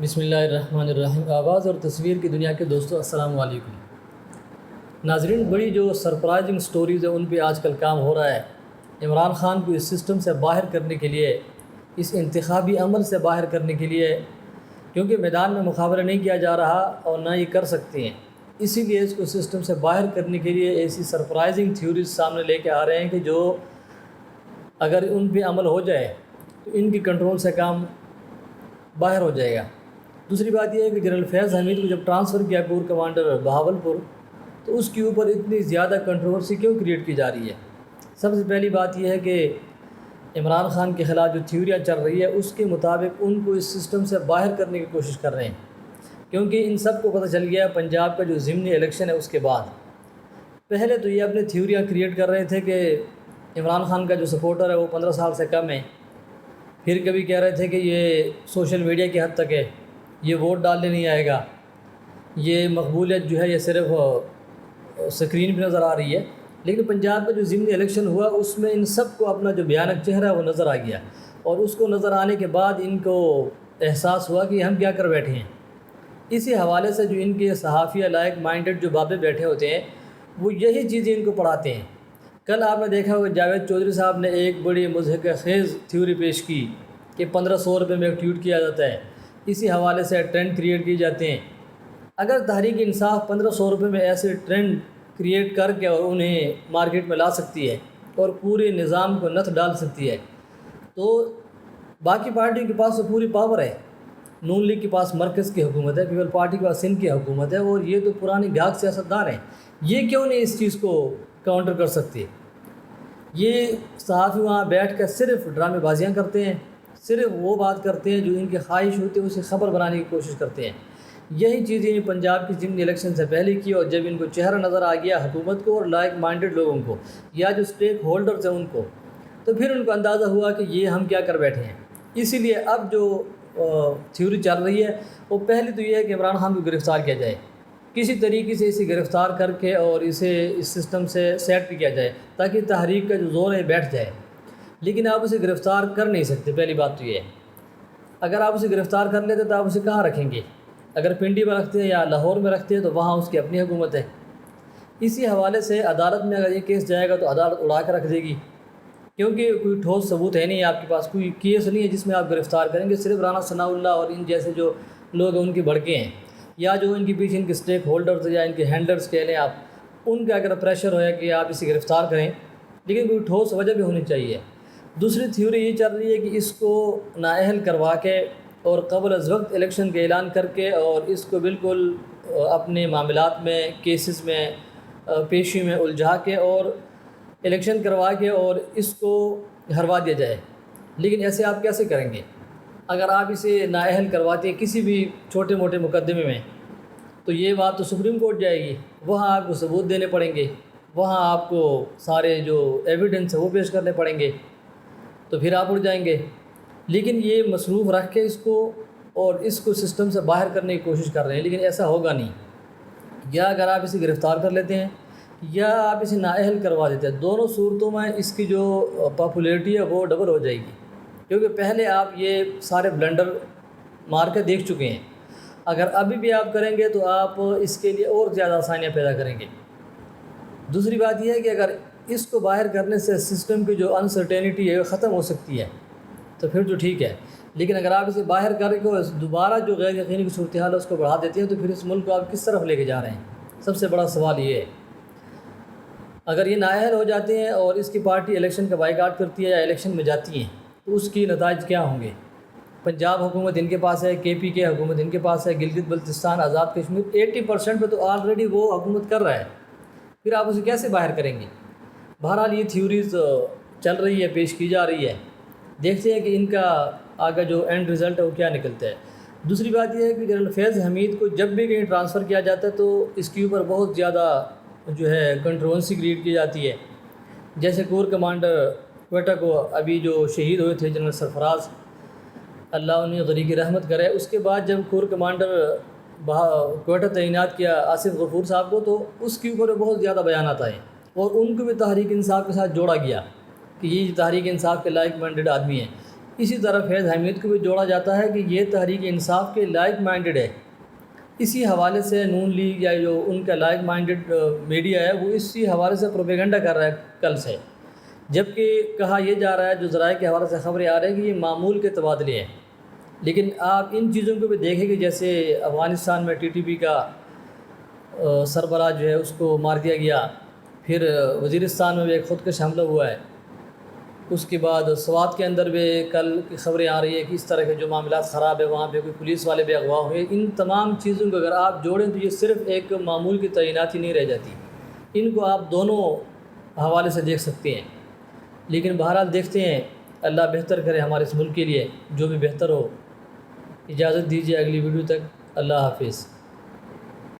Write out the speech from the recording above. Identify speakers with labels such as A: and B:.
A: بسم اللہ الرحمن الرحیم۔ آواز اور تصویر کی دنیا کے دوستو السلام علیکم۔ ناظرین، بڑی جو سرپرائزنگ سٹوریز ہیں ان پہ آج کل کام ہو رہا ہے۔ عمران خان کو اس سسٹم سے باہر کرنے کے لیے، اس انتخابی عمل سے باہر کرنے کے لیے، کیونکہ میدان میں مقابلہ نہیں کیا جا رہا اور نہ یہ کر سکتے ہیں، اسی لیے اس کو سسٹم سے باہر کرنے کے لیے ایسی سرپرائزنگ تھیوریز سامنے لے کے آ رہے ہیں کہ جو اگر ان پہ عمل ہو جائے تو ان کی کنٹرول سے کام باہر ہو جائے گا۔ دوسری بات یہ ہے کہ جنرل فیض حمید کو جب ٹرانسفر کیا کور کمانڈر بہاولپور، تو اس کے اوپر اتنی زیادہ کنٹروورسی کیوں کریٹ کی جا رہی ہے؟ سب سے پہلی بات یہ ہے کہ عمران خان کے خلاف جو تھیوریاں چل رہی ہے اس کے مطابق ان کو اس سسٹم سے باہر کرنے کی کوشش کر رہے ہیں، کیونکہ ان سب کو پتہ چل گیا پنجاب کا جو ضمنی الیکشن ہے اس کے بعد پہلے تو یہ اپنے تھیوریاں کریٹ کر رہے تھے کہ عمران خان کا جو سپورٹر ہے وہ 15 سال سے کم ہے، پھر کبھی کہہ رہے تھے کہ یہ سوشل میڈیا کی حد تک ہے، یہ ووٹ ڈالنے نہیں آئے گا، یہ مقبولیت جو ہے یہ صرف سکرین پہ نظر آ رہی ہے۔ لیکن پنجاب کا جو ضمنی الیکشن ہوا اس میں ان سب کو اپنا جو بھیانک چہرہ ہے وہ نظر آ گیا، اور اس کو نظر آنے کے بعد ان کو احساس ہوا کہ ہم کیا کر بیٹھے ہیں۔ اسی حوالے سے جو ان کے صحافیہ لائق مائنڈڈ جو بابے بیٹھے ہوتے ہیں وہ یہی چیزیں ان کو پڑھاتے ہیں۔ کل آپ نے دیکھا ہوگا جاوید چودھری صاحب نے ایک بڑی مضحکہ خیز تھیوری پیش کی کہ 1500 روپے میں ایک ٹویٹ کیا جاتا ہے، اسی حوالے سے ٹرینڈ کریٹ کیے جاتے ہیں۔ اگر تحریک انصاف 1500 روپے میں ایسے ٹرینڈ کریٹ کر کے اور انہیں مارکیٹ میں لا سکتی ہے اور پورے نظام کو نتھ ڈال سکتی ہے، تو باقی پارٹیوں کے پاس تو پوری پاور ہے۔ نون لیگ کے پاس مرکز کی حکومت ہے، پیپل پارٹی کے پاس سندھ کی حکومت ہے، اور یہ تو پرانی گاہک سیاستدان ہیں، یہ کیوں نہیں اس چیز کو کاؤنٹر کر سکتے؟ یہ صحافی وہاں بیٹھ کر صرف ڈرامے بازیاں کرتے ہیں، صرف وہ بات کرتے ہیں جو ان کی خواہش ہوتی ہے، اسے خبر بنانے کی کوشش کرتے ہیں۔ یہی چیزیں پنجاب کی ضمنی الیکشن سے پہلے کی، اور جب ان کو چہرہ نظر آ گیا حکومت کو اور لائک مائنڈڈ لوگوں کو یا جو اسٹیک ہولڈرز ہیں ان کو، تو پھر ان کو اندازہ ہوا کہ یہ ہم کیا کر بیٹھے ہیں۔ اسی لیے اب جو تھیوری چل رہی ہے وہ پہلی تو یہ ہے کہ عمران خان کو گرفتار کیا جائے، کسی طریقے سے اسے گرفتار کر کے اور اسے اس سسٹم سے سیٹ بھی کیا جائے تاکہ تحریک کا جو زور ہے بیٹھ جائے۔ لیکن آپ اسے گرفتار کر نہیں سکتے، پہلی بات تو یہ ہے۔ اگر آپ اسے گرفتار کر لیتے تو آپ اسے کہاں رکھیں گے؟ اگر پنڈی میں رکھتے ہیں یا لاہور میں رکھتے ہیں تو وہاں اس کی اپنی حکومت ہے۔ اسی حوالے سے عدالت میں اگر یہ کیس جائے گا تو عدالت اڑا کے رکھ دے گی، کیونکہ کوئی ٹھوس ثبوت ہے نہیں، آپ کے پاس کوئی کیس نہیں ہے جس میں آپ گرفتار کریں گے۔ صرف رانا ثناء اللہ اور ان جیسے جو لوگ ہیں ان کی بھڑکے ہیں، یا جو ان کے پیچھے ان کے اسٹیک ہولڈرز یا ان کے ہینڈلرز کہہ لیں آپ، ان کا اگر پریشر ہویا کہ آپ اسے گرفتار کریں، لیکن کوئی ٹھوس وجہ بھی ہونی چاہیے۔ دوسری تھیوری یہ چل رہی ہے کہ اس کو نااہل کروا کے اور قبل از وقت الیکشن کا اعلان کر کے اور اس کو بالکل اپنے معاملات میں، کیسز میں، پیشی میں الجھا کے اور الیکشن کروا کے اور اس کو ہروا دیا جائے۔ لیکن ایسے آپ کیسے کریں گے؟ اگر آپ اسے نااہل کرواتے ہیں کسی بھی چھوٹے موٹے مقدمے میں تو یہ بات تو سپریم کورٹ جائے گی، وہاں آپ کو ثبوت دینے پڑیں گے، وہاں آپ کو سارے جو ایویڈنس ہے وہ پیش کرنے پڑیں گے، تو پھر آپ اڑ جائیں گے۔ لیکن یہ مصروف رکھ کے اس کو اور اس کو سسٹم سے باہر کرنے کی کوشش کر رہے ہیں، لیکن ایسا ہوگا نہیں۔ یا اگر آپ اسے گرفتار کر لیتے ہیں یا آپ اسے نااہل کروا دیتے ہیں، دونوں صورتوں میں اس کی جو پاپولیرٹی ہے وہ ڈبل ہو جائے گی، کیونکہ پہلے آپ یہ سارے بلنڈر مار کے دیکھ چکے ہیں۔ اگر ابھی بھی آپ کریں گے تو آپ اس کے لیے اور زیادہ آسانیاں پیدا کریں گے۔ دوسری بات یہ ہے کہ اگر اس کو باہر کرنے سے سسٹم کی جو انسرٹینٹی ہے وہ ختم ہو سکتی ہے تو پھر تو ٹھیک ہے، لیکن اگر آپ اسے باہر کر کے دوبارہ جو غیر یقینی کی صورتحال ہے اس کو بڑھا دیتے ہیں تو پھر اس ملک کو آپ کس طرف لے کے جا رہے ہیں؟ سب سے بڑا سوال یہ ہے۔ اگر یہ نااہل ہو جاتے ہیں اور اس کی پارٹی الیکشن کا بائیکاٹ کرتی ہے یا الیکشن میں جاتی ہیں تو اس کی نتائج کیا ہوں گے؟ پنجاب حکومت ان کے پاس ہے، KPK حکومت ان کے پاس ہے، گلگت بلتستان، آزاد کشمیر 80% پہ تو آلریڈی وہ حکومت کر رہا ہے، پھر آپ اسے کیسے باہر کریں گے؟ بہرحال یہ تھیوریز چل رہی ہے، پیش کی جا رہی ہے، دیکھتے ہیں کہ ان کا آگے جو اینڈ رزلٹ ہے وہ کیا نکلتا ہے۔ دوسری بات یہ ہے کہ جنرل فیض حمید کو جب بھی کہیں ٹرانسفر کیا جاتا ہے تو اس کے اوپر بہت زیادہ جو ہے کنٹروورسی کریٹ کی جاتی ہے۔ جیسے کور کمانڈر کوئٹہ کو ابھی جو شہید ہوئے تھے جنرل سرفراز، اللہ انہیں غریق رحمت کرے، اس کے بعد جب کور کمانڈر کوئٹہ تعینات کیا آصف غفور صاحب کو، تو اس کے اوپر بہت زیادہ بیانات آئے اور ان کو بھی تحریک انصاف کے ساتھ جوڑا گیا کہ یہ تحریک انصاف کے لائق مائنڈڈ آدمی ہیں۔ اسی طرح فیض حمید کو بھی جوڑا جاتا ہے کہ یہ تحریک انصاف کے لائک مائنڈڈ ہے۔ اسی حوالے سے نون لیگ یا جو ان کا لائک مائنڈڈ میڈیا ہے وہ اسی حوالے سے پروپیگنڈا کر رہا ہے کل سے، جبکہ کہا یہ جا رہا ہے، جو ذرائع کے حوالے سے خبریں آ رہی ہیں کہ یہ معمول کے تبادلے ہیں۔ لیکن آپ ان چیزوں کو بھی دیکھیں کہ جیسے افغانستان میں TTP کا سربراہ جو ہے اس کو مار دیا گیا، پھر وزیرستان میں بھی ایک خودکش حملہ ہوا ہے، اس کے بعد سوات کے اندر بھی کل کی خبریں آ رہی ہیں کہ اس طرح کے جو معاملات خراب ہے، وہاں پہ کوئی پولیس والے بھی اغوا ہوئے۔ ان تمام چیزوں کو اگر آپ جوڑیں تو یہ صرف ایک معمول کی تعیناتی نہیں رہ جاتی، ان کو آپ دونوں حوالے سے دیکھ سکتے ہیں۔ لیکن بہرحال دیکھتے ہیں، اللہ بہتر کرے ہمارے اس ملک کے لیے، جو بھی بہتر ہو۔ اجازت دیجیے اگلی ویڈیو تک، اللہ حافظ۔